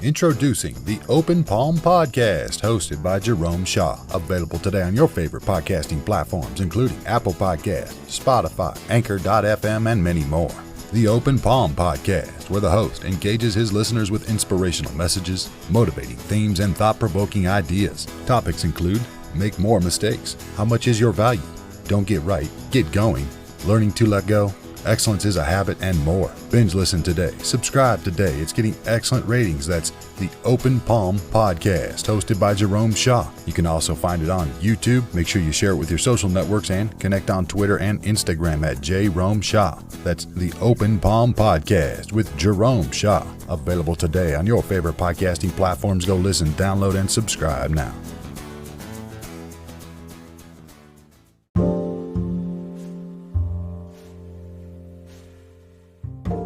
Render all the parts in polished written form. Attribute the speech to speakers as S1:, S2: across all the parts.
S1: Introducing the Open Palm Podcast, hosted by Jerome Shaw. Available today on your favorite podcasting platforms, including Apple Podcasts, Spotify, Anchor.fm, and many more. The Open Palm Podcast, where the host engages his listeners with inspirational messages, motivating themes, and thought-provoking ideas. Topics include: make more mistakes, how much is your value, don't get right, get going, learning to let go, excellence is a habit, and more. Binge listen today. Subscribe today. It's getting excellent ratings. That's the Open Palm Podcast, hosted by Jerome Shaw. You can also find it on YouTube. Make sure you share it with your social networks and connect on Twitter and Instagram at Jerome Shaw. That's the Open Palm Podcast with Jerome Shaw. Available today on your favorite podcasting platforms. Go listen, download, and subscribe now.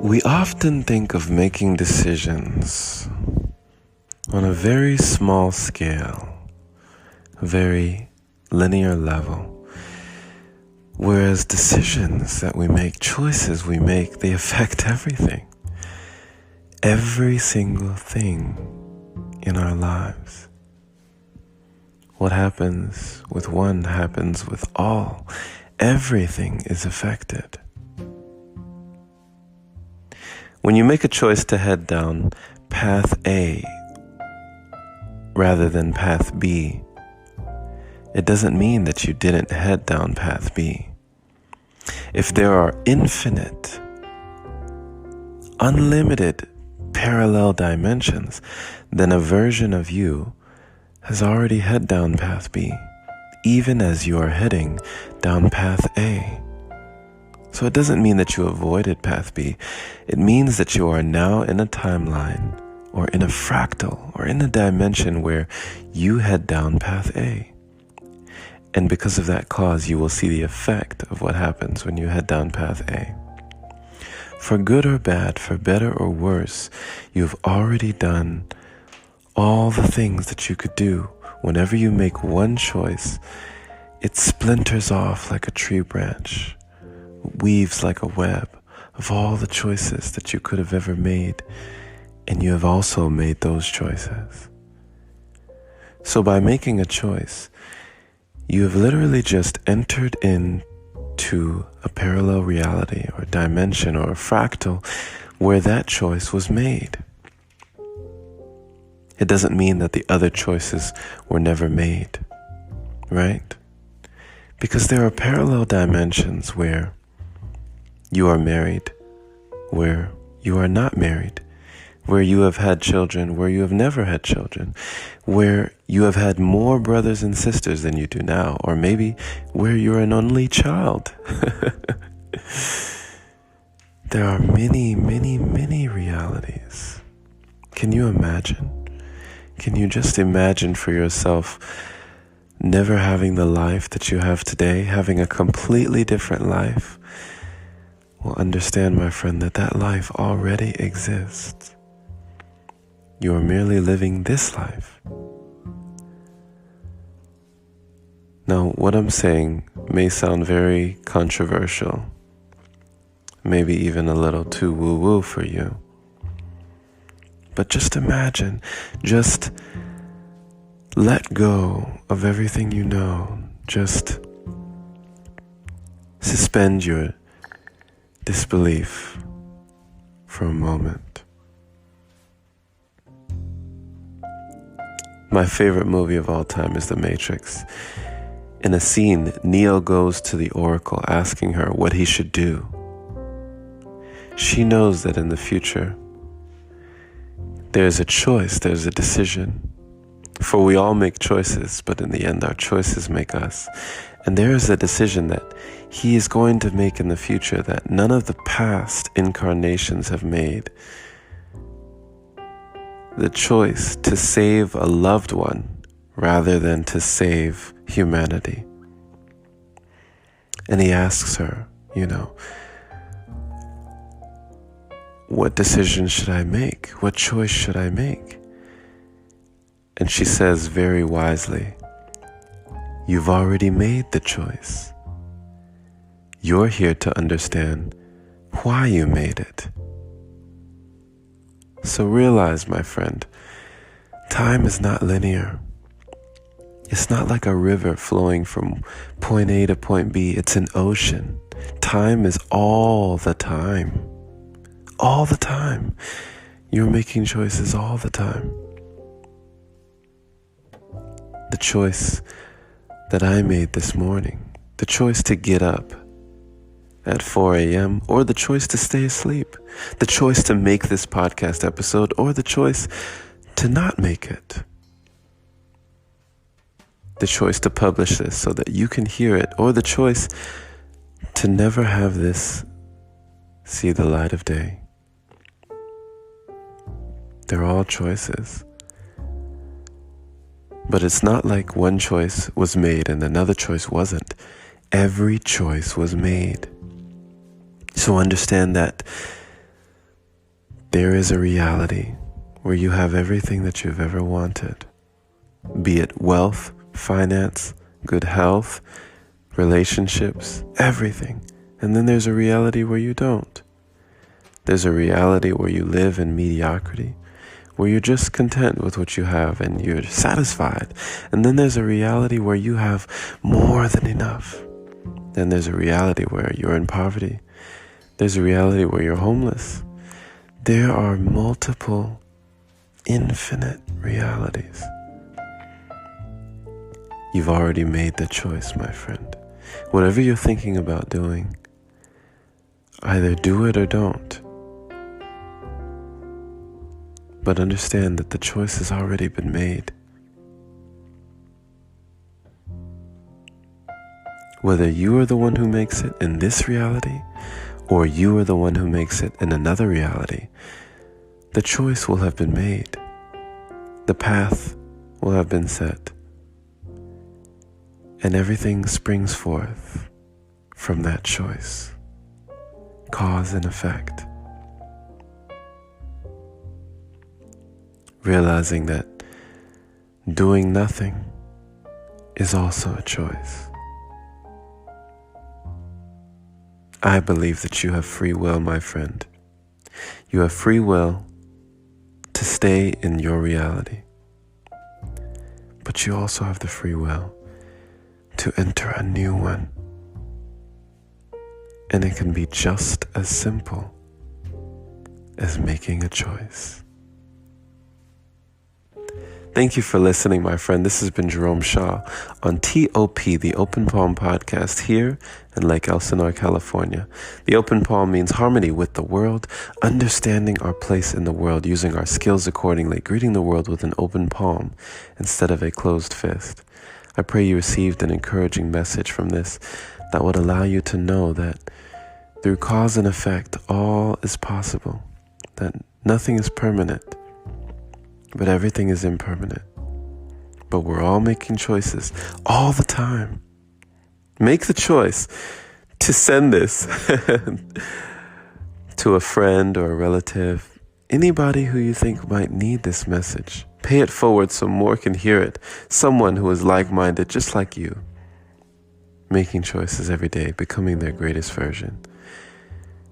S2: We often think of making decisions on a very small scale, a very linear level, whereas decisions that we make, choices we make, they affect everything, every single thing in our lives. What happens with one happens with all. Everything is affected. When you make a choice to head down path A rather than path B, it doesn't mean that you didn't head down path B. If there are infinite, unlimited parallel dimensions, then a version of you has already head down path B, even as you are heading down path A. So it doesn't mean that you avoided path B. It means that you are now in a timeline or in a fractal or in a dimension where you head down path A. And because of that cause, you will see the effect of what happens when you head down path A. For good or bad, for better or worse, you've already done all the things that you could do. Whenever you make one choice, it splinters off like a tree branch, weaves like a web of all the choices that you could have ever made, and you have also made those choices. So by making a choice, you have literally just entered into a parallel reality or dimension or a fractal where that choice was made. It doesn't mean that the other choices were never made, right? Because there are parallel dimensions where you are married, where you are not married, where you have had children, where you have never had children, where you have had more brothers and sisters than you do now, or maybe where you're an only child. There are many, many, many realities. Can you imagine? Can you just imagine for yourself never having the life that you have today, having a completely different life? Well, understand, my friend, that life already exists. You are merely living this life. Now, what I'm saying may sound very controversial, maybe even a little too woo-woo for you. But just imagine, just let go of everything you know. Just suspend your disbelief for a moment. My favorite movie of all time is The Matrix. In a scene, Neo goes to the Oracle asking her what he should do. She knows that in the future, there's a choice, there's a decision. For we all make choices, but in the end, our choices make us. And there is a decision that he is going to make in the future that none of the past incarnations have made. The choice to save a loved one rather than to save humanity. And he asks her, what decision should I make? What choice should I make? And she says very wisely, you've already made the choice. You're here to understand why you made it. So realize, my friend, time is not linear. It's not like a river flowing from point A to point B. It's an ocean. Time is all the time. All the time. You're making choices all the time. The choice that I made this morning, the choice to get up at 4 a.m. or the choice to stay asleep, the choice to make this podcast episode or the choice to not make it, the choice to publish this so that you can hear it, or the choice to never have this see the light of day. They're all choices. But it's not like one choice was made and another choice wasn't. Every choice was made. So understand that there is a reality where you have everything that you've ever wanted, be it wealth, finance, good health, relationships, everything. And then there's a reality where you don't. There's a reality where you live in mediocrity, where you're just content with what you have and you're satisfied. And then there's a reality where you have more than enough. Then there's a reality where you're in poverty. There's a reality where you're homeless. There are multiple, infinite realities. You've already made the choice, my friend. Whatever you're thinking about doing, either do it or don't. But understand that the choice has already been made. Whether you are the one who makes it in this reality, or you are the one who makes it in another reality, the choice will have been made. The path will have been set. And everything springs forth from that choice. Cause and effect. Realizing that doing nothing is also a choice. I believe that you have free will, my friend. You have free will to stay in your reality. But you also have the free will to enter a new one. And it can be just as simple as making a choice. Thank you for listening, my friend. This has been Jerome Shaw on TOP, the Open Palm Podcast, here in Lake Elsinore, California. The Open Palm means harmony with the world, understanding our place in the world, using our skills accordingly, greeting the world with an open palm instead of a closed fist. I pray you received an encouraging message from this that would allow you to know that through cause and effect, all is possible, that nothing is permanent. But everything is impermanent. But we're all making choices all the time. Make the choice to send this to a friend or a relative, anybody who you think might need this message. Pay it forward so more can hear it. Someone who is like-minded, just like you, making choices every day, becoming their greatest version.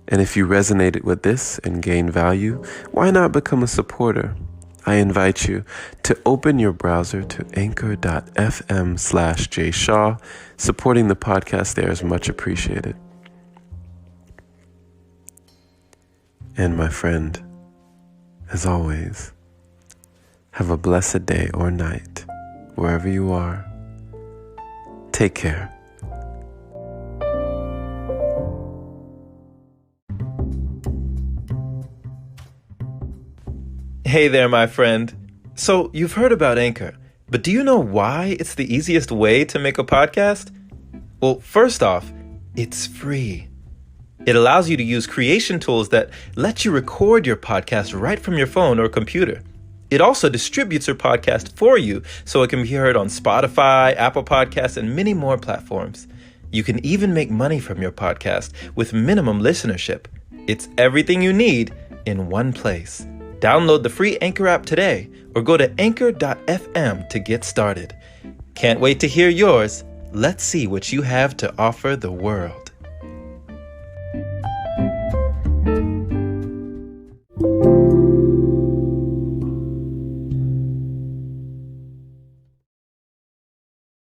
S2: And if you resonated with this and gained value, why not become a supporter? I invite you to open your browser to anchor.fm/jshaw. Supporting the podcast there is much appreciated. And my friend, as always, have a blessed day or night, wherever you are. Take care.
S3: Hey there, my friend. So you've heard about Anchor, but do you know why it's the easiest way to make a podcast? Well, first off, it's free. It allows you to use creation tools that let you record your podcast right from your phone or computer. It also distributes your podcast for you so it can be heard on Spotify, Apple Podcasts, and many more platforms. You can even make money from your podcast with minimum listenership. It's everything you need in one place. Download the free Anchor app today or go to anchor.fm to get started. Can't wait to hear yours. Let's see what you have to offer the world.